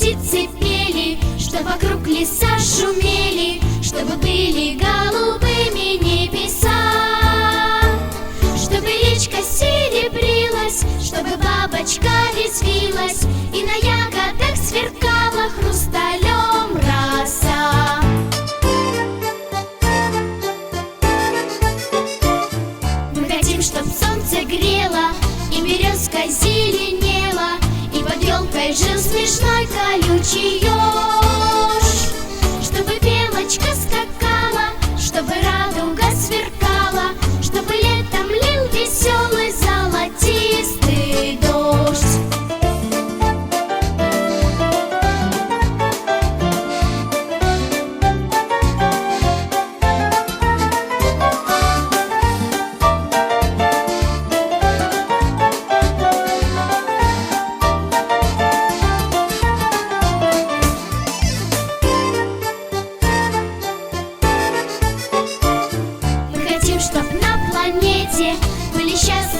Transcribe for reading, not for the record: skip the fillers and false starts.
птицы пели, чтоб вокруг леса шумели, чтобы были голубыми небеса, чтобы речка серебрилась, чтобы бабочка резвилась и на ягодах сверкала хрусталем роса. Мы хотим, чтоб солнце грело и березка зеленела, и под елкой жил смешной колючий еж, чтобы белочка скакала, чтобы радуга сверкала, чтобы летом лил веселый золотистый дождь. Чтоб на планете были счастливы